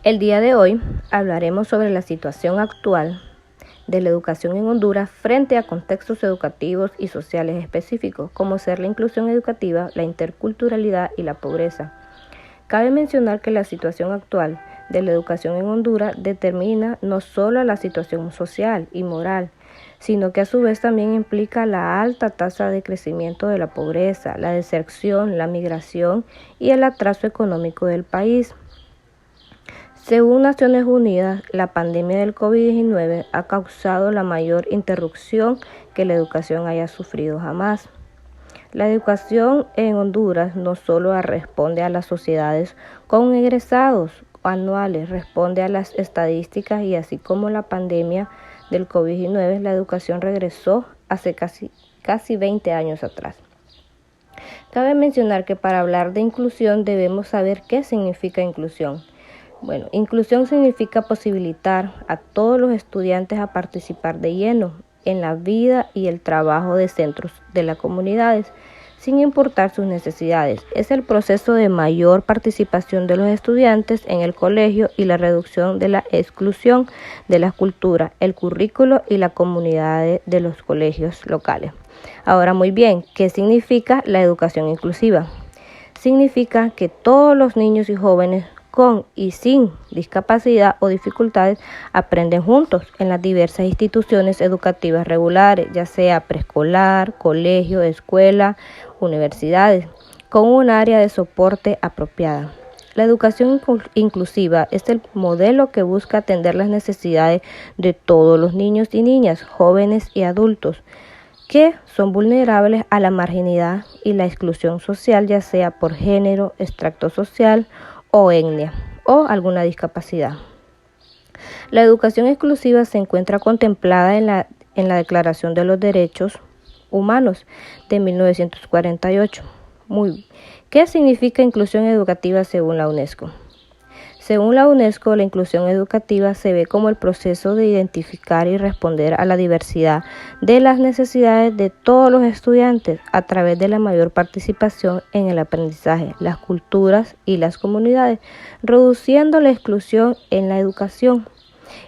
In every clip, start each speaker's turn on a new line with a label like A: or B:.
A: El día de hoy hablaremos sobre la situación actual de la educación en Honduras frente a contextos educativos y sociales específicos, como ser la inclusión educativa, la interculturalidad y la pobreza. Cabe mencionar que la situación actual de la educación en Honduras determina no solo la situación social y moral, sino que a su vez también implica la alta tasa de crecimiento de la pobreza, la deserción, la migración y el atraso económico del país. Según Naciones Unidas, la pandemia del COVID-19 ha causado la mayor interrupción que la educación haya sufrido jamás. La educación en Honduras no solo responde a las sociedades con egresados anuales, responde a las estadísticas y así como la pandemia del COVID-19, la educación regresó hace casi 20 años atrás. Cabe mencionar que para hablar de inclusión debemos saber qué significa inclusión. Bueno, inclusión significa posibilitar a todos los estudiantes a participar de lleno en la vida y el trabajo de centros de las comunidades, sin importar sus necesidades. Es el proceso de mayor participación de los estudiantes en el colegio y la reducción de la exclusión de la cultura, el currículo y la comunidad de los colegios locales. Ahora, muy bien, ¿qué significa la educación inclusiva? Significa que todos los niños y jóvenes con y sin discapacidad o dificultades aprenden juntos en las diversas instituciones educativas regulares, ya sea preescolar, colegio, escuela, universidades, con un área de soporte apropiada. La educación inclusiva es el modelo que busca atender las necesidades de todos los niños y niñas, jóvenes y adultos, que son vulnerables a la marginalidad y la exclusión social, ya sea por género, extracto social o etnia o alguna discapacidad. La educación exclusiva se encuentra contemplada en la Declaración de los Derechos Humanos de 1948. ¿Qué significa inclusión educativa según la UNESCO? Según la UNESCO, la inclusión educativa se ve como el proceso de identificar y responder a la diversidad de las necesidades de todos los estudiantes a través de la mayor participación en el aprendizaje, las culturas y las comunidades, reduciendo la exclusión en la educación.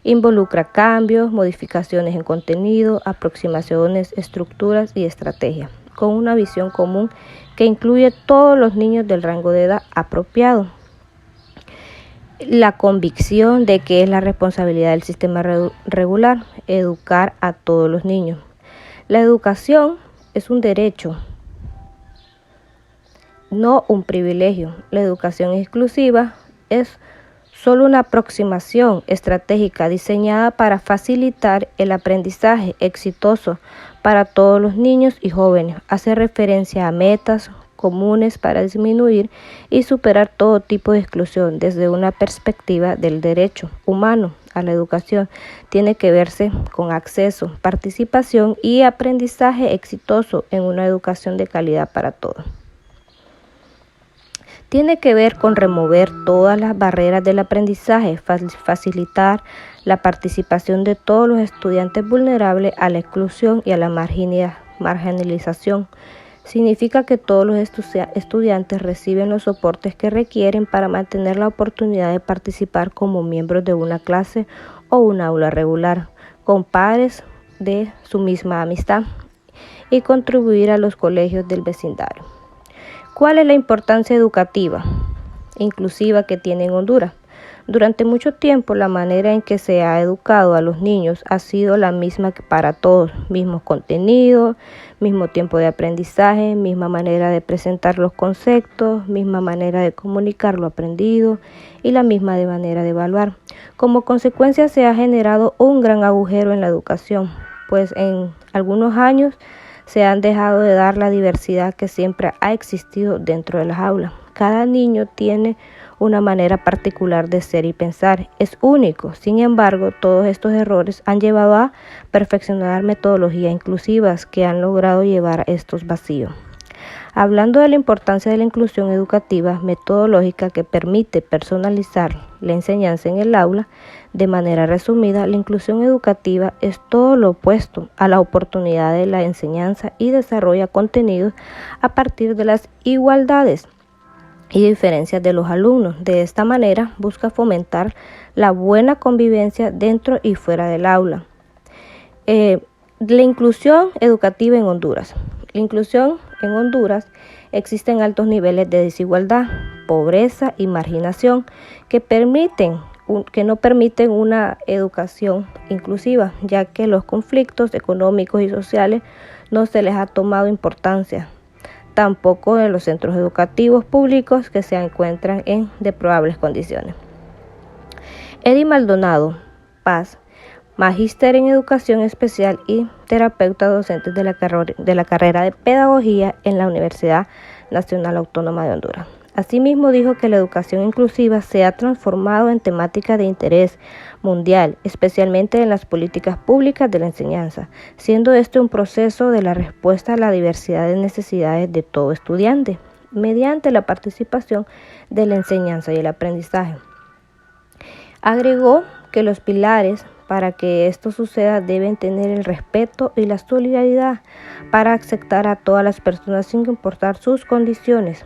A: Involucra cambios, modificaciones en contenido, aproximaciones, estructuras y estrategias, con una visión común que incluye todos los niños del rango de edad apropiado. La convicción de que es la responsabilidad del sistema regular educar a todos los niños. La educación es un derecho, no un privilegio. La educación exclusiva es solo una aproximación estratégica diseñada para facilitar el aprendizaje exitoso para todos los niños y jóvenes. Hace referencia a metas comunes para disminuir y superar todo tipo de exclusión desde una perspectiva del derecho humano a la educación. Tiene que verse con acceso, participación y aprendizaje exitoso en una educación de calidad para todos. Tiene que ver con remover todas las barreras del aprendizaje, facilitar la participación de todos los estudiantes vulnerables a la exclusión y a la marginalización. Significa que todos los estudiantes reciben los soportes que requieren para mantener la oportunidad de participar como miembros de una clase o un aula regular, con pares de su misma amistad y contribuir a los colegios del vecindario. ¿Cuál es la importancia educativa inclusiva que tiene en Honduras? Durante mucho tiempo, la manera en que se ha educado a los niños ha sido la misma que para todos, mismos contenidos, mismo tiempo de aprendizaje, misma manera de presentar los conceptos, misma manera de comunicar lo aprendido y la misma manera de evaluar. Como consecuencia, se ha generado un gran agujero en la educación, pues en algunos años se han dejado de dar la diversidad que siempre ha existido dentro de las aulas. Cada niño tiene una manera particular de ser y pensar, es único. Sin embargo, todos estos errores han llevado a perfeccionar metodologías inclusivas que han logrado llevar a estos vacíos. Hablando de la importancia de la inclusión educativa metodológica que permite personalizar la enseñanza en el aula, de manera resumida, la inclusión educativa es todo lo opuesto a la oportunidad de la enseñanza y desarrolla contenidos a partir de las igualdades y diferencias de los alumnos. De esta manera busca fomentar la buena convivencia dentro y fuera del aula. La inclusión educativa en Honduras. La inclusión en Honduras existen altos niveles de desigualdad, pobreza y marginación que no permiten una educación inclusiva, ya que los conflictos económicos y sociales no se les ha tomado importancia, tampoco en los centros educativos públicos que se encuentran en deplorables condiciones. Eddie Maldonado Paz, magíster en educación especial y terapeuta docente de la carrera de pedagogía en la Universidad Nacional Autónoma de Honduras. Asimismo, dijo que la educación inclusiva se ha transformado en temática de interés mundial, especialmente en las políticas públicas de la enseñanza, siendo este un proceso de la respuesta a la diversidad de necesidades de todo estudiante, mediante la participación de la enseñanza y el aprendizaje. Agregó que los pilares para que esto suceda deben tener el respeto y la solidaridad para aceptar a todas las personas sin importar sus condiciones,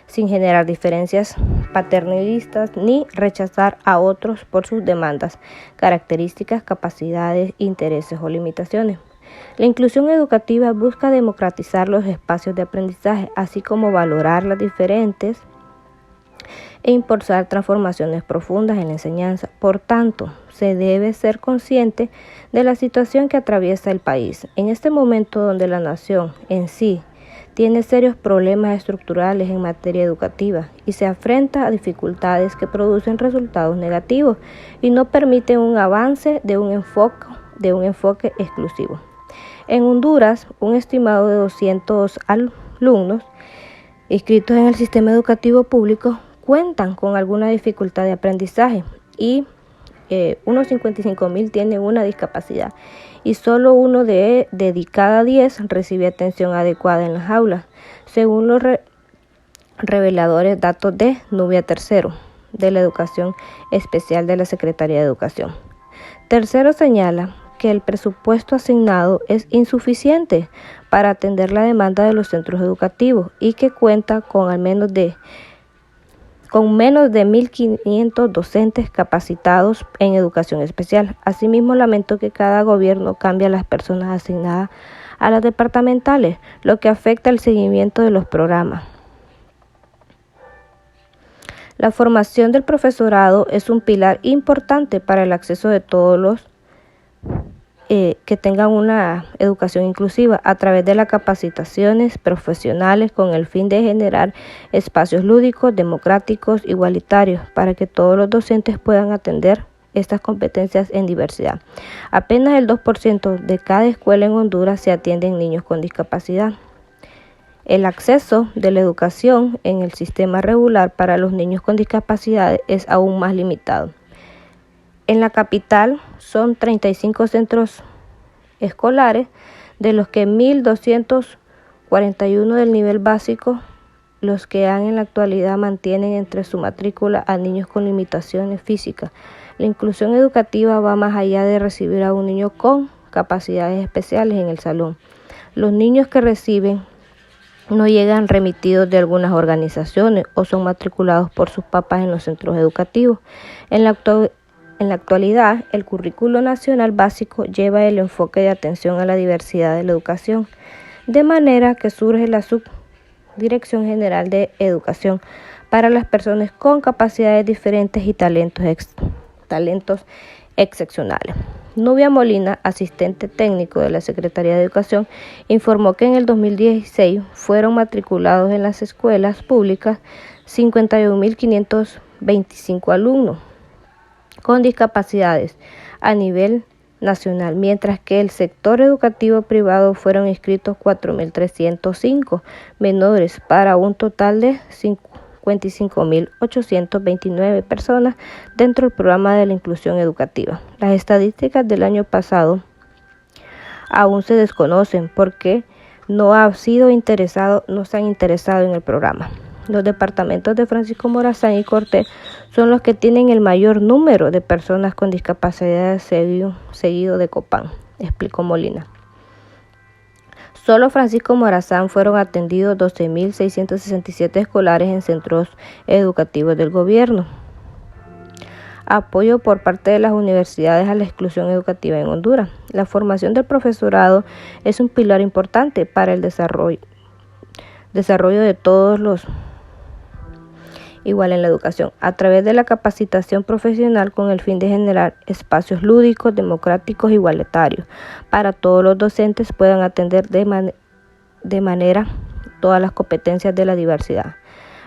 A: sin generar diferencias paternalistas ni rechazar a otros por sus demandas, características, capacidades, intereses o limitaciones. La inclusión educativa busca democratizar los espacios de aprendizaje, así como valorar las diferentes e impulsar transformaciones profundas en la enseñanza. Por tanto, se debe ser consciente de la situación que atraviesa el país. En este momento donde la nación en sí tiene serios problemas estructurales en materia educativa y se enfrenta a dificultades que producen resultados negativos y no permiten un avance de un enfoque exclusivo. En Honduras, un estimado de 200 alumnos inscritos en el sistema educativo público cuentan con alguna dificultad de aprendizaje y unos 55,000 tienen una discapacidad y solo uno de cada 10 recibe atención adecuada en las aulas, según los reveladores datos de Nubia Tercero, de la Educación Especial de la Secretaría de Educación. Tercero señala que el presupuesto asignado es insuficiente para atender la demanda de los centros educativos y que cuenta con menos de 1.500 docentes capacitados en educación especial. Asimismo, lamento que cada gobierno cambie a las personas asignadas a las departamentales, lo que afecta el seguimiento de los programas. La formación del profesorado es un pilar importante para el acceso de todos los que tengan una educación inclusiva a través de las capacitaciones profesionales con el fin de generar espacios lúdicos, democráticos, igualitarios, para que todos los docentes puedan atender estas competencias en diversidad. Apenas el 2% de cada escuela en Honduras se atienden niños con discapacidad. El acceso de la educación en el sistema regular para los niños con discapacidad es aún más limitado. En la capital son 35 centros escolares, de los que 1.241 del nivel básico, los que en la actualidad mantienen entre su matrícula a niños con limitaciones físicas. La inclusión educativa va más allá de recibir a un niño con capacidades especiales en el salón. Los niños que reciben no llegan remitidos de algunas organizaciones o son matriculados por sus papás en los centros educativos. En la actualidad, el Currículo Nacional Básico lleva el enfoque de atención a la diversidad de la educación, de manera que surge la Subdirección General de Educación para las personas con capacidades diferentes y talentos excepcionales. Nubia Molina, asistente técnico de la Secretaría de Educación, informó que en el 2016 fueron matriculados en las escuelas públicas 51.525 alumnos con discapacidades a nivel nacional, mientras que el sector educativo privado fueron inscritos 4.305 menores para un total de 55.829 personas dentro del programa de la inclusión educativa. Las estadísticas del año pasado aún se desconocen porque no se han interesado en el programa. Los departamentos de Francisco Morazán y Cortés son los que tienen el mayor número de personas con discapacidad seguido de Copán, explicó Molina. Solo Francisco Morazán fueron atendidos 12.667 escolares en centros educativos del gobierno. Apoyo por parte de las universidades a la exclusión educativa en Honduras. La formación del profesorado es un pilar importante para el desarrollo de todos los igual en la educación, a través de la capacitación profesional con el fin de generar espacios lúdicos, democráticos e igualitarios para todos los docentes puedan atender de manera todas las competencias de la diversidad.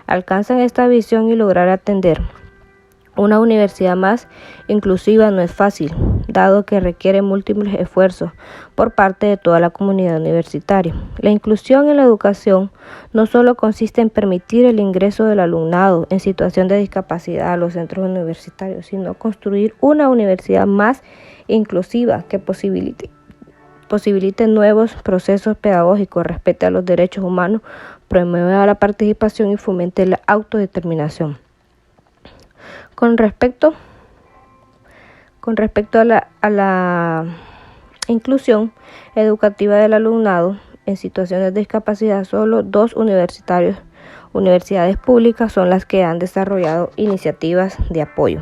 A: Alcanzan esta visión y lograr atender una universidad más inclusiva no es fácil, dado que requiere múltiples esfuerzos por parte de toda la comunidad universitaria. La inclusión en la educación no solo consiste en permitir el ingreso del alumnado en situación de discapacidad a los centros universitarios, sino construir una universidad más inclusiva que posibilite nuevos procesos pedagógicos, respete a los derechos humanos, promueva la participación y fomente la autodeterminación. Con respecto a la inclusión educativa del alumnado en situaciones de discapacidad, solo 2 universidades públicas son las que han desarrollado iniciativas de apoyo.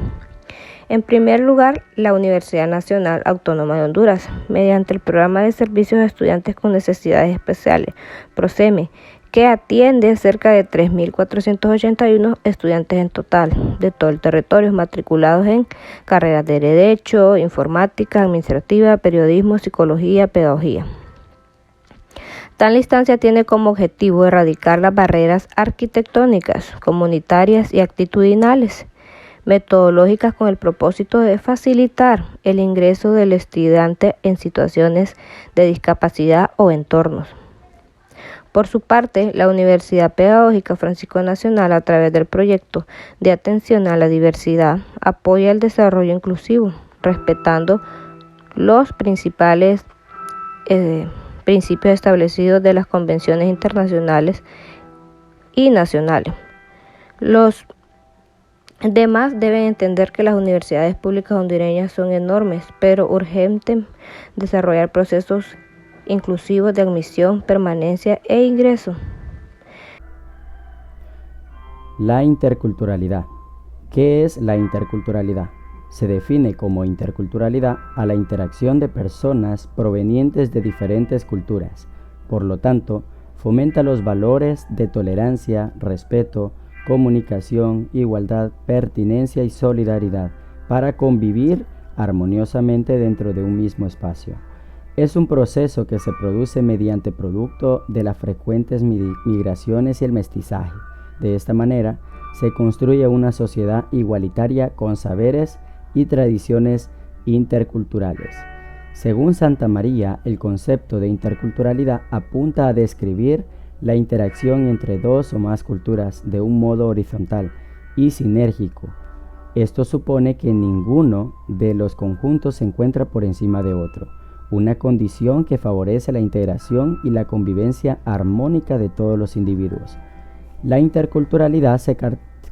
A: En primer lugar, la Universidad Nacional Autónoma de Honduras, mediante el Programa de Servicios a Estudiantes con Necesidades Especiales, PROCEME, que atiende cerca de 3.481 estudiantes en total de todo el territorio matriculados en carreras de Derecho, Informática, Administrativa, Periodismo, Psicología, Pedagogía. Tal instancia tiene como objetivo erradicar las barreras arquitectónicas, comunitarias y actitudinales, metodológicas con el propósito de facilitar el ingreso del estudiante en situaciones de discapacidad o entornos. Por su parte, la Universidad Pedagógica Francisco Nacional, a través del proyecto de atención a la diversidad, apoya el desarrollo inclusivo, respetando los principales principios establecidos de las convenciones internacionales y nacionales. Los demás deben entender que las universidades públicas hondureñas son enormes, pero urgente desarrollar procesos inclusivos de admisión, permanencia e ingreso.
B: La interculturalidad. ¿Qué es la interculturalidad? Se define como interculturalidad a la interacción de personas provenientes de diferentes culturas. Por lo tanto, fomenta los valores de tolerancia, respeto, comunicación, igualdad, pertinencia y solidaridad para convivir armoniosamente dentro de un mismo espacio. Es un proceso que se produce mediante producto de las frecuentes migraciones y el mestizaje. De esta manera, se construye una sociedad igualitaria con saberes y tradiciones interculturales. Según Santa María, el concepto de interculturalidad apunta a describir la interacción entre 2 o más culturas de un modo horizontal y sinérgico. Esto supone que ninguno de los conjuntos se encuentra por encima de otro, una condición que favorece la integración y la convivencia armónica de todos los individuos. La interculturalidad se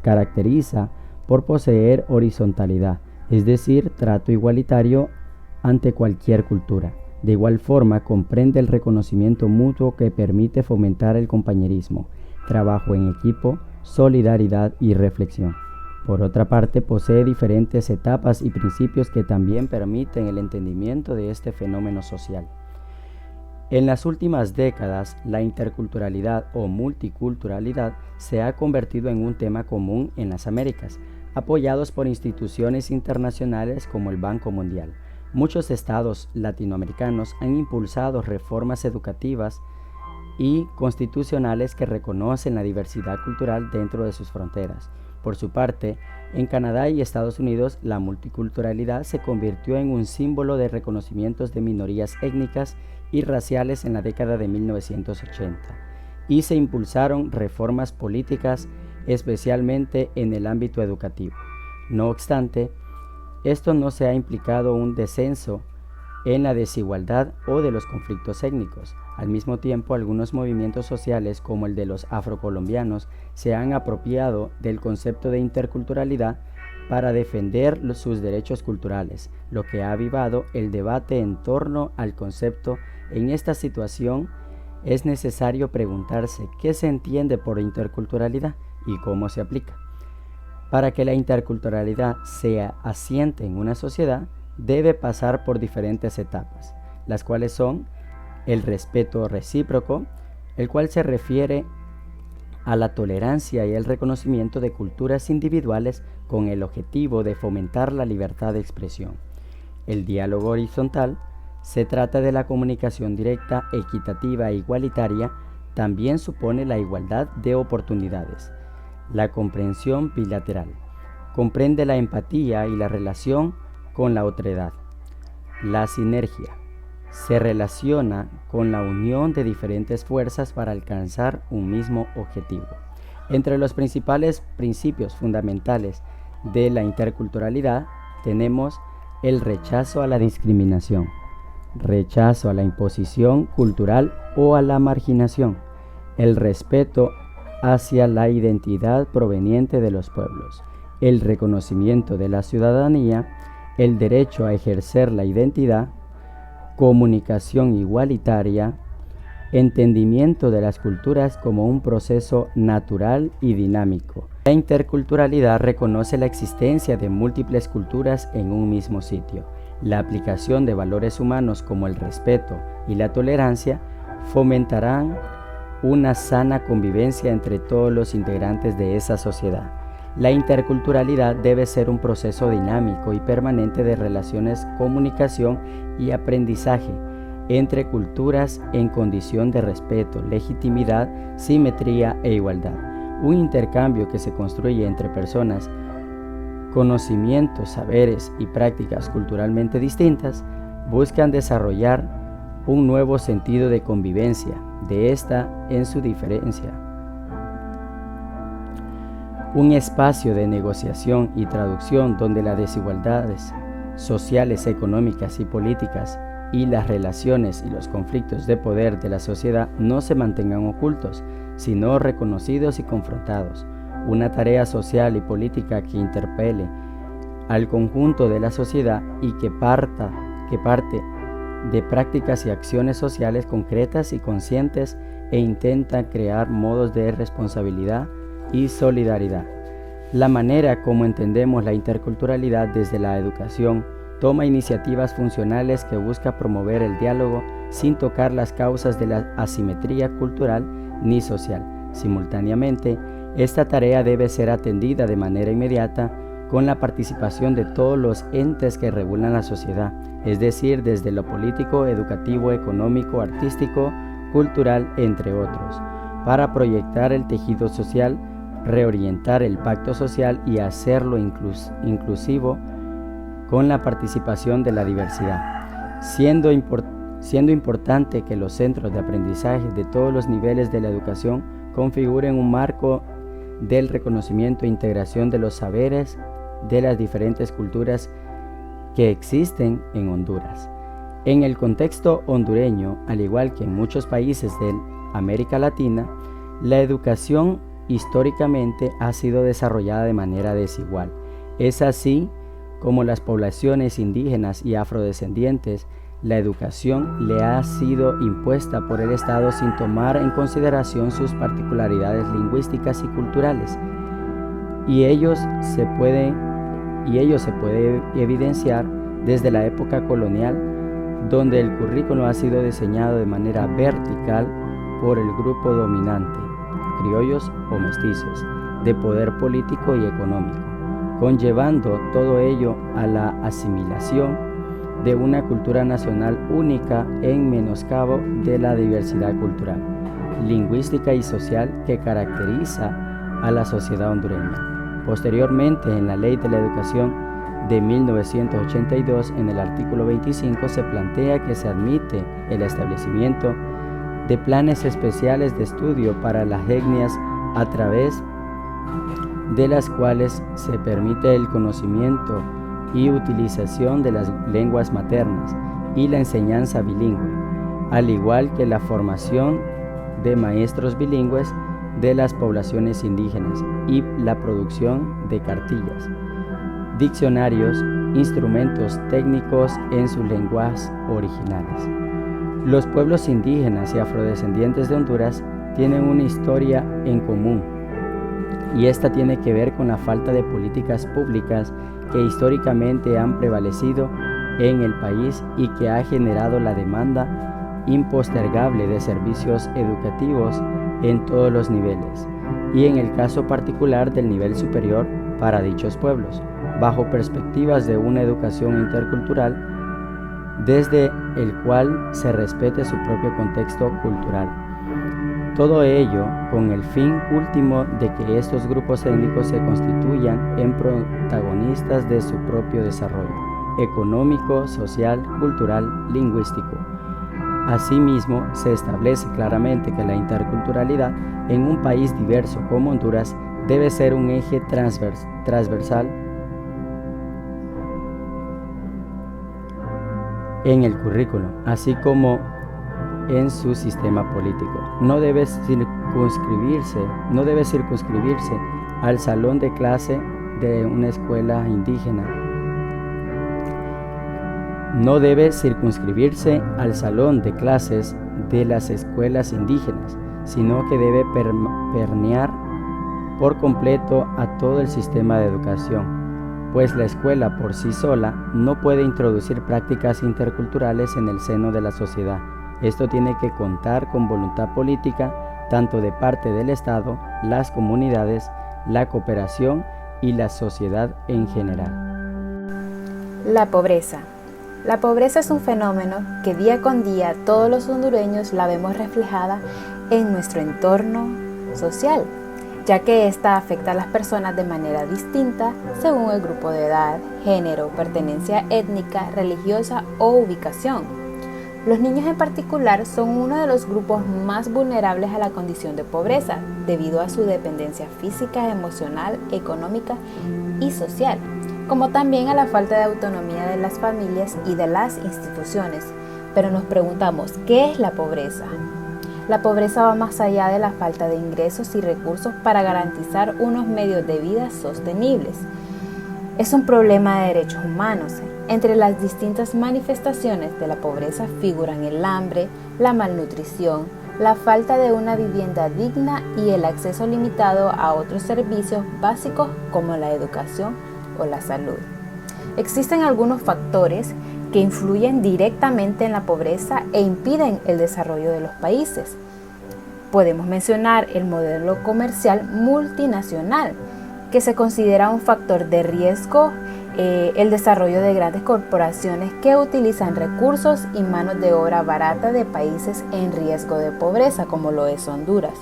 B: caracteriza por poseer horizontalidad, es decir, trato igualitario ante cualquier cultura. De igual forma, comprende el reconocimiento mutuo que permite fomentar el compañerismo, trabajo en equipo, solidaridad y reflexión. Por otra parte, posee diferentes etapas y principios que también permiten el entendimiento de este fenómeno social. En las últimas décadas, la interculturalidad o multiculturalidad se ha convertido en un tema común en las Américas, apoyados por instituciones internacionales como el Banco Mundial. Muchos estados latinoamericanos han impulsado reformas educativas y constitucionales que reconocen la diversidad cultural dentro de sus fronteras. Por su parte, en Canadá y Estados Unidos, la multiculturalidad se convirtió en un símbolo de reconocimientos de minorías étnicas y raciales en la década de 1980, y se impulsaron reformas políticas, especialmente en el ámbito educativo. No obstante, esto no se ha implicado un descenso en la desigualdad o de los conflictos étnicos. Al mismo tiempo, algunos movimientos sociales, como el de los afrocolombianos, se han apropiado del concepto de interculturalidad para defender sus derechos culturales, lo que ha avivado el debate en torno al concepto. En esta situación, es necesario preguntarse qué se entiende por interculturalidad y cómo se aplica. Para que la interculturalidad sea asiente en una sociedad, debe pasar por diferentes etapas, las cuales son el respeto recíproco, el cual se refiere a la tolerancia y el reconocimiento de culturas individuales con el objetivo de fomentar la libertad de expresión. El diálogo horizontal se trata de la comunicación directa, equitativa e igualitaria, también supone la igualdad de oportunidades. La comprensión bilateral comprende la empatía y la relación con la otredad. La sinergia se relaciona con la unión de diferentes fuerzas para alcanzar un mismo objetivo. Entre los principales principios fundamentales de la interculturalidad tenemos el rechazo a la discriminación, rechazo a la imposición cultural o a la marginación, el respeto hacia la identidad proveniente de los pueblos, el reconocimiento de la ciudadanía, el derecho a ejercer la identidad, comunicación igualitaria, entendimiento de las culturas como un proceso natural y dinámico. La interculturalidad reconoce la existencia de múltiples culturas en un mismo sitio. La aplicación de valores humanos como el respeto y la tolerancia fomentarán una sana convivencia entre todos los integrantes de esa sociedad. La interculturalidad debe ser un proceso dinámico y permanente de relaciones, comunicación y aprendizaje entre culturas en condición de respeto, legitimidad, simetría e igualdad. Un intercambio que se construye entre personas, conocimientos, saberes y prácticas culturalmente distintas buscan desarrollar un nuevo sentido de convivencia de esta en su diferencia. Un espacio de negociación y traducción donde las desigualdades sociales, económicas y políticas y las relaciones y los conflictos de poder de la sociedad no se mantengan ocultos, sino reconocidos y confrontados. Una tarea social y política que interpele al conjunto de la sociedad y que parte de prácticas y acciones sociales concretas y conscientes e intenta crear modos de responsabilidad y solidaridad. La manera como entendemos la interculturalidad desde la educación toma iniciativas funcionales que busca promover el diálogo sin tocar las causas de la asimetría cultural ni social. Simultáneamente, esta tarea debe ser atendida de manera inmediata con la participación de todos los entes que regulan la sociedad, es decir, desde lo político, educativo, económico, artístico, cultural, entre otros, para proyectar el tejido social, reorientar el pacto social y hacerlo inclusivo con la participación de la diversidad, siendo importante que los centros de aprendizaje de todos los niveles de la educación configuren un marco del reconocimiento e integración de los saberes de las diferentes culturas que existen en Honduras. En el contexto hondureño, al igual que en muchos países de América Latina, la educación históricamente ha sido desarrollada de manera desigual. Es así como las poblaciones indígenas y afrodescendientes, la educación le ha sido impuesta por el Estado sin tomar en consideración sus particularidades lingüísticas y culturales, y ello se puede evidenciar desde la época colonial, donde el currículo ha sido diseñado de manera vertical por el grupo dominante, criollos o mestizos, de poder político y económico, conllevando todo ello a la asimilación de una cultura nacional única en menoscabo de la diversidad cultural, lingüística y social que caracteriza a la sociedad hondureña. Posteriormente, en la Ley de la Educación de 1982, en el artículo 25, se plantea que se admite el establecimiento de planes especiales de estudio para las etnias a través de las cuales se permite el conocimiento y utilización de las lenguas maternas y la enseñanza bilingüe, al igual que la formación de maestros bilingües de las poblaciones indígenas y la producción de cartillas, diccionarios, instrumentos técnicos en sus lenguas originales. Los pueblos indígenas y afrodescendientes de Honduras tienen una historia en común, y esta tiene que ver con la falta de políticas públicas que históricamente han prevalecido en el país y que ha generado la demanda impostergable de servicios educativos en todos los niveles, y en el caso particular del nivel superior para dichos pueblos, bajo perspectivas de una educación intercultural desde el cual se respete su propio contexto cultural. Todo ello con el fin último de que estos grupos étnicos se constituyan en protagonistas de su propio desarrollo económico, social, cultural, lingüístico. Asimismo, se establece claramente que la interculturalidad en un país diverso como Honduras debe ser un eje transversal en el currículo, así como en su sistema político. No debe circunscribirse al salón de clase de una escuela indígena. No debe circunscribirse al salón de clases de las escuelas indígenas, sino que debe permear por completo a todo el sistema de educación, pues la escuela por sí sola no puede introducir prácticas interculturales en el seno de la sociedad. Esto tiene que contar con voluntad política, tanto de parte del Estado, las comunidades, la cooperación y la sociedad en general.
C: La pobreza. La pobreza es un fenómeno que día con día todos los hondureños la vemos reflejada en nuestro entorno social, ya que esta afecta a las personas de manera distinta según el grupo de edad, género, pertenencia étnica, religiosa o ubicación. Los niños en particular son uno de los grupos más vulnerables a la condición de pobreza, debido a su dependencia física, emocional, económica y social, como también a la falta de autonomía de las familias y de las instituciones. Pero nos preguntamos, ¿qué es la pobreza? La pobreza va más allá de la falta de ingresos y recursos para garantizar unos medios de vida sostenibles. Es un problema de derechos humanos. Entre las distintas manifestaciones de la pobreza figuran el hambre, la malnutrición, la falta de una vivienda digna y el acceso limitado a otros servicios básicos como la educación o la salud. Existen algunos factores que influyen directamente en la pobreza e impiden el desarrollo de los países. Podemos mencionar el modelo comercial multinacional, que se considera un factor de riesgo, el desarrollo de grandes corporaciones que utilizan recursos y manos de obra barata de países en riesgo de pobreza, como lo es Honduras,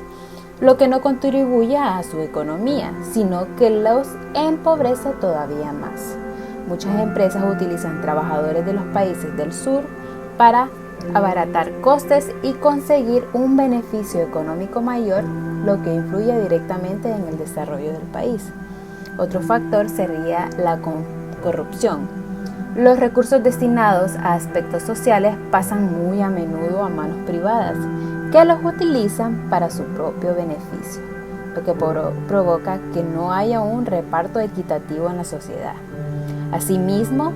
C: lo que no contribuye a su economía, sino que los empobrece todavía más. Muchas empresas utilizan trabajadores de los países del sur para abaratar costes y conseguir un beneficio económico mayor, lo que influye directamente en el desarrollo del país. Otro factor sería la corrupción. Los recursos destinados a aspectos sociales pasan muy a menudo a manos privadas, que los utilizan para su propio beneficio, lo que provoca que no haya un reparto equitativo en la sociedad. Asimismo,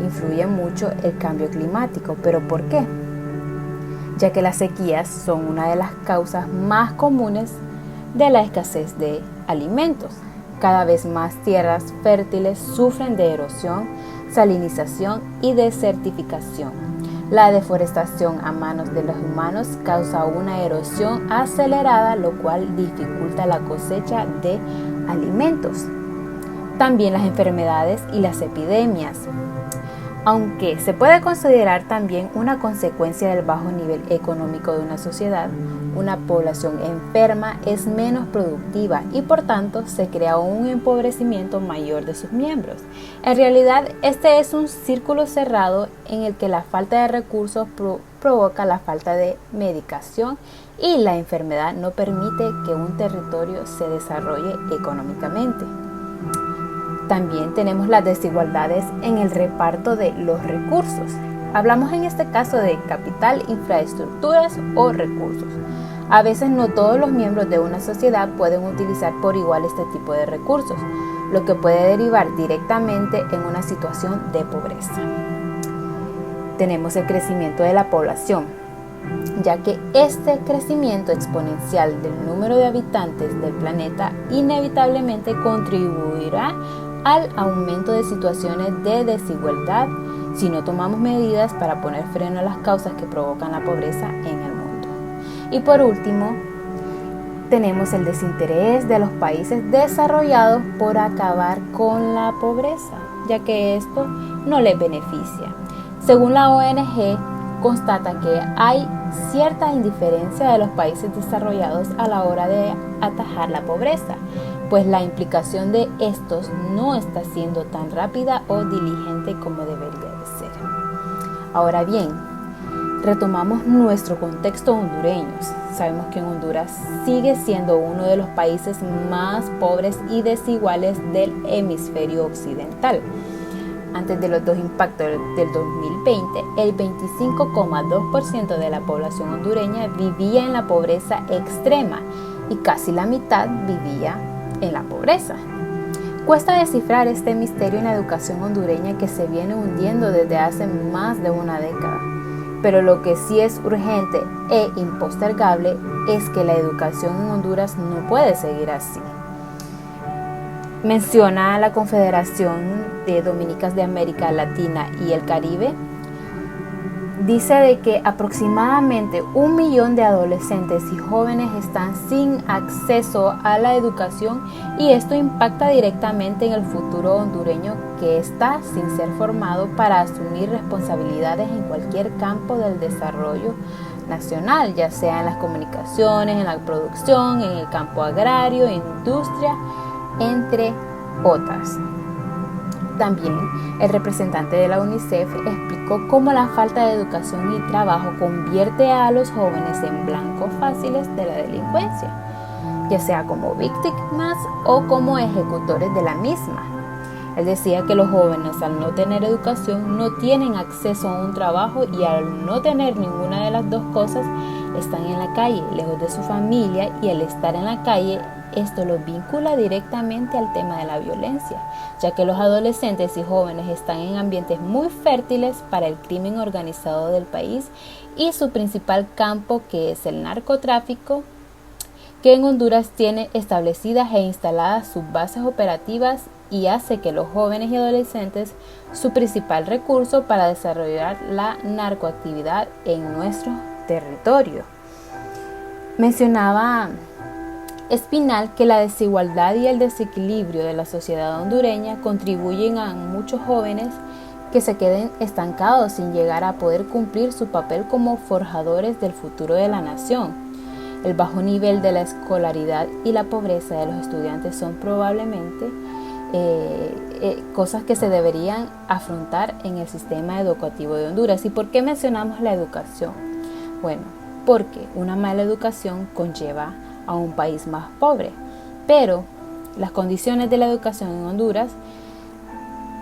C: influye mucho el cambio climático. ¿Pero por qué? Ya que las sequías son una de las causas más comunes de la escasez de alimentos. Cada vez más tierras fértiles sufren de erosión, salinización y desertificación. La deforestación a manos de los humanos causa una erosión acelerada, lo cual dificulta la cosecha de alimentos. También las enfermedades y las epidemias, aunque se puede considerar también una consecuencia del bajo nivel económico de una sociedad. Una población enferma es menos productiva y por tanto se crea un empobrecimiento mayor de sus miembros. En realidad, este es un círculo cerrado en el que la falta de recursos provoca la falta de medicación y la enfermedad no permite que un territorio se desarrolle económicamente. También tenemos las desigualdades en el reparto de los recursos. Hablamos en este caso de capital, infraestructuras o recursos. A veces no todos los miembros de una sociedad pueden utilizar por igual este tipo de recursos, lo que puede derivar directamente en una situación de pobreza. Tenemos el crecimiento de la población. ya que este crecimiento exponencial del número de habitantes del planeta inevitablemente contribuirá al aumento de situaciones de desigualdad si no tomamos medidas para poner freno a las causas que provocan la pobreza en el mundo. Y por último, tenemos el desinterés de los países desarrollados por acabar con la pobreza, ya que esto no les beneficia. Según la ONG, constata que hay cierta indiferencia de los países desarrollados a la hora de atajar la pobreza, pues la implicación de estos no está siendo tan rápida o diligente como debería de ser. Ahora bien, retomamos nuestro contexto hondureño. Sabemos que Honduras sigue siendo uno de los países más pobres y desiguales del hemisferio occidental. Antes de los dos impactos del 2020, el 25,2% de la población hondureña vivía en la pobreza extrema y casi la mitad vivía en la pobreza. Cuesta descifrar este misterio en la educación hondureña que se viene hundiendo desde hace más de una década. Pero lo que sí es urgente e impostergable es que la educación en Honduras no puede seguir así. Menciona la Confederación de Dominicas de América Latina y el Caribe. Dice de que aproximadamente 1 millón de adolescentes y jóvenes están sin acceso a la educación y esto impacta directamente en el futuro hondureño que está sin ser formado para asumir responsabilidades en cualquier campo del desarrollo nacional, ya sea en las comunicaciones, en la producción, en el campo agrario, industria, entre otras. También el representante de la UNICEF explicó cómo la falta de educación y trabajo convierte a los jóvenes en blancos fáciles de la delincuencia, ya sea como víctimas o como ejecutores de la misma. Él decía que los jóvenes al no tener educación no tienen acceso a un trabajo y al no tener ninguna de las dos cosas están en la calle, lejos de su familia, y al estar en la calle esto los vincula directamente al tema de la violencia, ya que los adolescentes y jóvenes están en ambientes muy fértiles para el crimen organizado del país y su principal campo, que es el narcotráfico, que en Honduras tiene establecidas e instaladas sus bases operativas y hace que los jóvenes y adolescentes su principal recurso para desarrollar la narcoactividad en nuestro territorio. Mencionaba Espinal que la desigualdad y el desequilibrio de la sociedad hondureña contribuyen a muchos jóvenes que se queden estancados sin llegar a poder cumplir su papel como forjadores del futuro de la nación. El bajo nivel de la escolaridad y la pobreza de los estudiantes son probablemente cosas que se deberían afrontar en el sistema educativo de Honduras. ¿Y por qué mencionamos la educación? Bueno, porque una mala educación conlleva a un país más pobre, pero las condiciones de la educación en Honduras,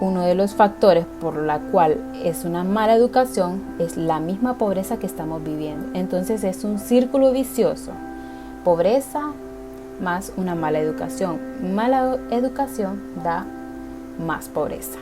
C: uno de los factores por la cual es una mala educación es la misma pobreza que estamos viviendo. Entonces es un círculo vicioso: pobreza más una mala educación da más pobreza.